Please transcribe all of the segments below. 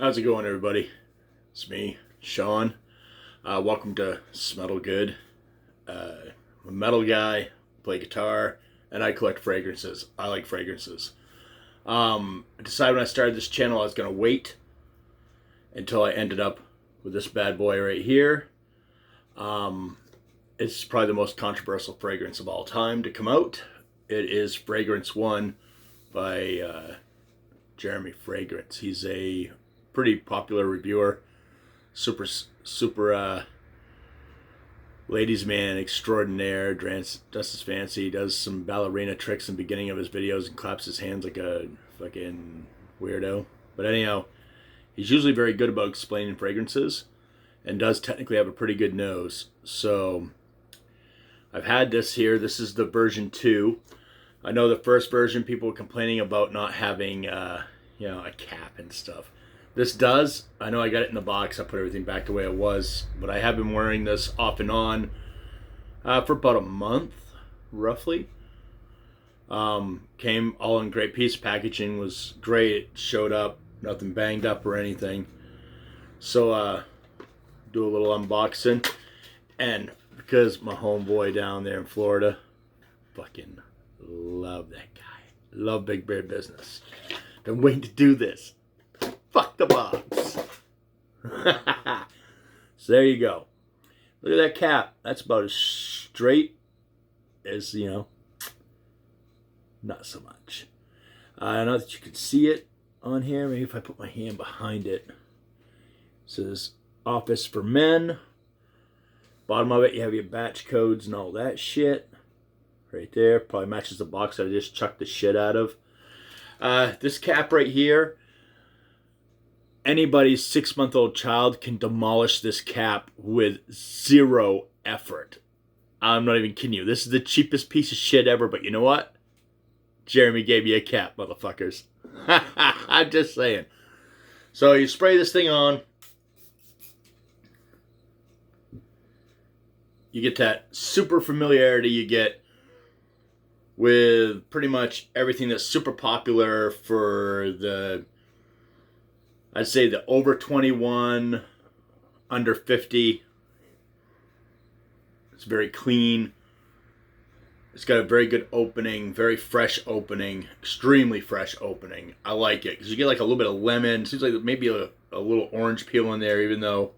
How's it going, everybody? It's me, Sean. Welcome to Smell Good. I'm a metal guy, play guitar, and I collect fragrances. I like fragrances. I decided when I started this channel I was going to wait until I ended up with this bad boy right here. It's probably the most controversial fragrance of all time to come out. It is Fragrance One by Jeremy Fragrance. He's a pretty popular reviewer, super ladies man extraordinaire, dresses fancy, does some ballerina tricks in the beginning of his videos and claps his hands like a fucking weirdo. But anyhow, he's usually very good about explaining fragrances and does technically have a pretty good nose. So I've had this here. This is the version 2. I know the first version people were complaining about not having a cap and stuff. This does. I know I got it in the box. I put everything back the way it was. But I have been wearing this off and on for about a month, roughly. Came all in great piece. Packaging was great. It showed up. Nothing banged up or anything. So, do a little unboxing. And because my homeboy down there in Florida, fucking love that guy. Love Big Bear Business. Been waiting to do this. Fuck the box. So there you go. Look at that cap. That's about as straight as, not so much. I know that you can see it on here. Maybe if I put my hand behind it. It says Office for Men. Bottom of it, you have your batch codes and all that shit. Right there. Probably matches the box that I just chucked the shit out of. This cap right here, anybody's 6-month-old child can demolish this cap with zero effort. I'm not even kidding you. This is the cheapest piece of shit ever, but you know what? Jeremy gave you a cap, motherfuckers. I'm just saying. So you spray this thing on. You get that super familiarity you get with pretty much everything that's super popular for the, I'd say the over 21, under 50. It's very clean. It's got a very good opening, very fresh opening, extremely fresh opening. I like it because you get like a little bit of lemon. Seems like maybe a little orange peel in there, even though,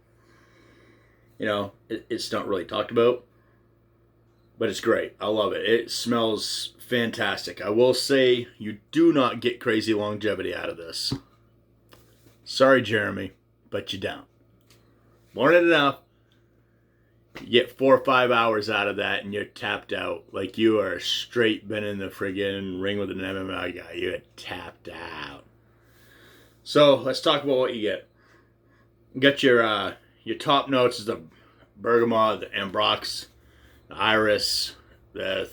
it's not really talked about. But it's great. I love it. It smells fantastic. I will say you do not get crazy longevity out of this. Sorry, Jeremy, but you don't. More than enough. You get 4 or 5 hours out of that and you're tapped out. Like you are straight been in the friggin' ring with an MMA guy. You're tapped out. So let's talk about what you get. You got your top notes is the bergamot, the ambrox, the iris, the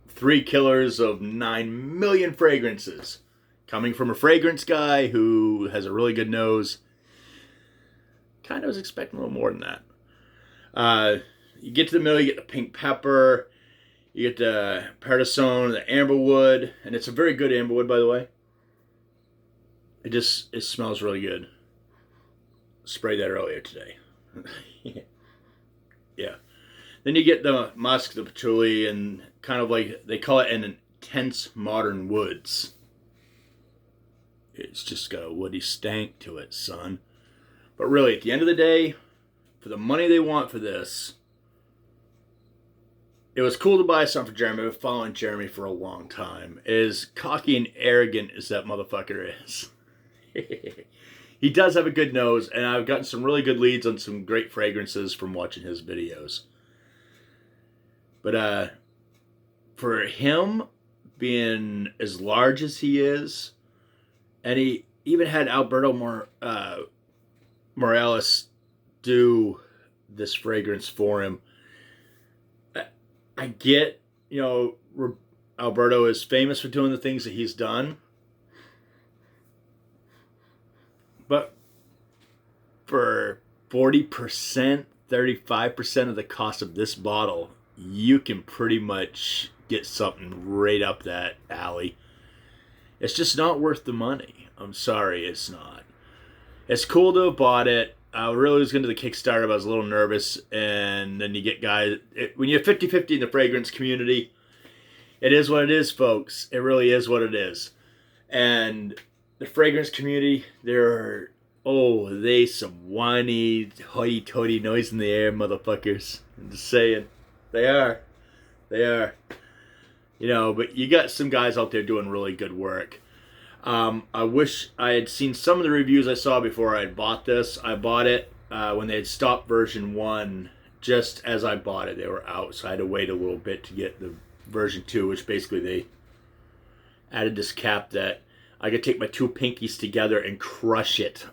3 killers of 9 million fragrances. Coming from a fragrance guy who has a really good nose. Kind of was expecting a little more than that. You get to the middle, you get the pink pepper, you get the paradisone, the amberwood, and it's a very good amberwood, by the way. It smells really good. Sprayed that earlier today. Yeah. Then you get the musk, the patchouli, and kind of like, they call it an intense modern woods. It's just got a woody stank to it, son. But really, at the end of the day, for the money they want for this, it was cool to buy something for Jeremy. I've been following Jeremy for a long time. As cocky and arrogant as that motherfucker is. He does have a good nose, and I've gotten some really good leads on some great fragrances from watching his videos. But for him being as large as he is, and he even had Alberto Morales do this fragrance for him. I get, Alberto is famous for doing the things that he's done. But for 40%, 35% of the cost of this bottle, you can pretty much get something right up that alley. It's just not worth the money. I'm sorry, it's not. It's cool to have bought it. I really was into the Kickstarter, but I was a little nervous. And then you get guys, when you're 50-50 in the fragrance community, it is what it is, folks. It really is what it is. And the fragrance community, they some whiny, hoity-toity noise in the air motherfuckers. I'm just saying. They are. You know, but you got some guys out there doing really good work. I wish I had seen some of the reviews I saw before I had bought this. I bought it when they had stopped version 1 just as I bought it. They were out, so I had to wait a little bit to get the version 2, which basically they added this cap that I could take my two pinkies together and crush it.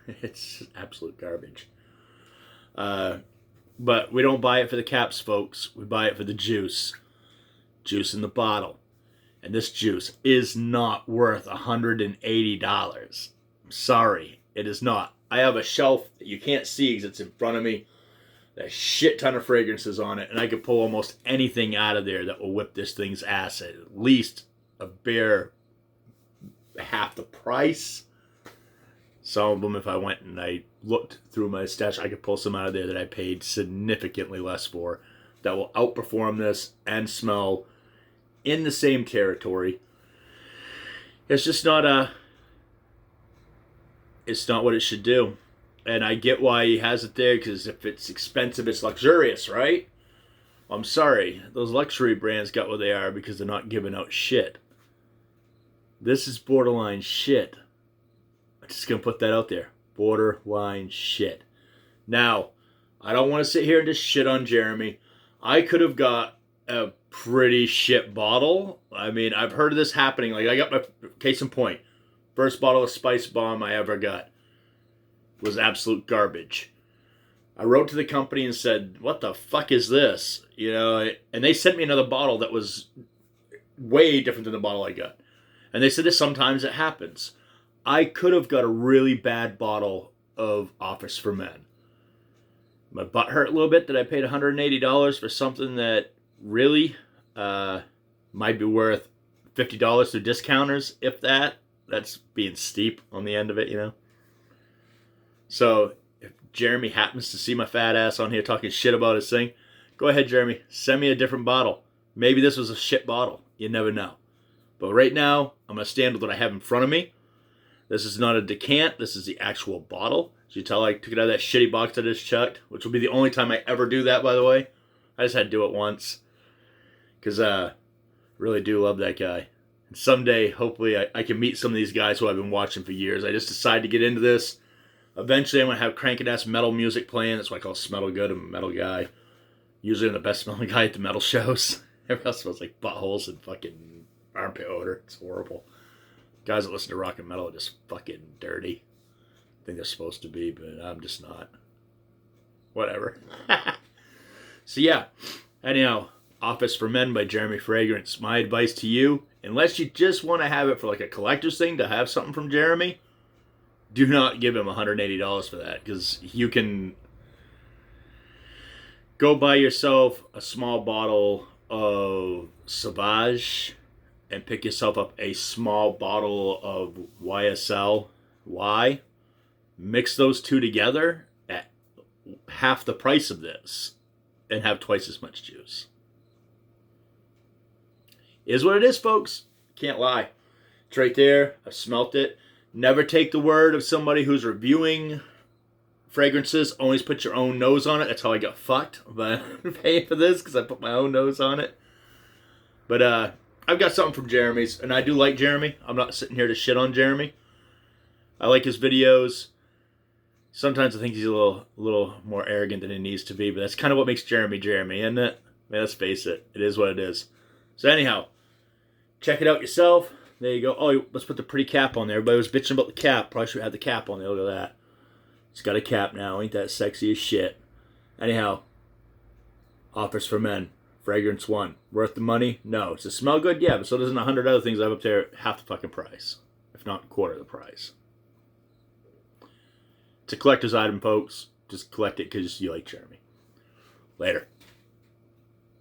It's absolute garbage. But we don't buy it for the caps, folks. We buy it for the juice. Juice in the bottle. And this juice is not worth $180. I'm sorry, it is not. I have a shelf that you can't see because it's in front of me. There's a shit ton of fragrances on it, and I could pull almost anything out of there that will whip this thing's ass at least a bare half the price. Some of them, if I went and I looked through my stash, I could pull some out of there that I paid significantly less for that will outperform this and smell in the same territory. It's just not it's not what it should do. And I get why he has it there, because if it's expensive, it's luxurious, right? I'm sorry. Those luxury brands got what they are because they're not giving out shit. This is borderline shit. I'm just going to put that out there. Borderline shit. Now, I don't want to sit here and just shit on Jeremy. I could have got a pretty shit bottle. I mean, I've heard of this happening. Like, I got my case in point. First bottle of Spice Bomb I ever got was absolute garbage. I wrote to the company and said, what the fuck is this? You know, and they sent me another bottle that was way different than the bottle I got. And they said that sometimes it happens. I could have got a really bad bottle of Office for Men. My butt hurt a little bit that I paid $180 for something that really might be worth $50 through discounters, if that. That's being steep on the end of it, you know. So if Jeremy happens to see my fat ass on here talking shit about his thing, go ahead, Jeremy. Send me a different bottle. Maybe this was a shit bottle. You never know. But right now, I'm going to stand with what I have in front of me. This is not a decant. This is the actual bottle. As you tell, I took it out of that shitty box I just chucked, which will be the only time I ever do that, by the way. I just had to do it once. Because I really do love that guy. And someday, hopefully, I can meet some of these guys who I've been watching for years. I just decided to get into this. Eventually, I'm going to have cranking-ass metal music playing. That's why I call Smetal good. I'm a metal guy. Usually I'm the best-smelling guy at the metal shows. Everyone else smells like buttholes and fucking armpit odor. It's horrible. Guys that listen to rock and metal are just fucking dirty. I think they're supposed to be, but I'm just not. Whatever. So yeah. Anyhow, Office for Men by Jeremy Fragrance. My advice to you, unless you just want to have it for like a collector's thing to have something from Jeremy, do not give him $180 for that, because you can go buy yourself a small bottle of Sauvage and pick yourself up a small bottle of YSL. Why? Mix those two together at half the price of this and have twice as much juice. Is what it is, folks. Can't lie. It's right there. I've smelt it. Never take the word of somebody who's reviewing fragrances. Always put your own nose on it. That's how I got fucked by paying for this, because I put my own nose on it. But I've got something from Jeremy's, and I do like Jeremy. I'm not sitting here to shit on Jeremy. I like his videos. Sometimes I think he's a little more arrogant than he needs to be, but that's kind of what makes Jeremy Jeremy, isn't it? Man, let's face it. It is what it is. So anyhow, check it out yourself. There you go. Oh, let's put the pretty cap on there. Everybody was bitching about the cap. Probably should have the cap on there. Look at that. It's got a cap now. Ain't that sexy as shit? Anyhow, Office for Men. Fragrance 1. Worth the money? No. Does it smell good? Yeah, but so doesn't 100 other things I have up there half the fucking price. If not a quarter of the price. It's a collector's item, folks. Just collect it because you like Jeremy. Later.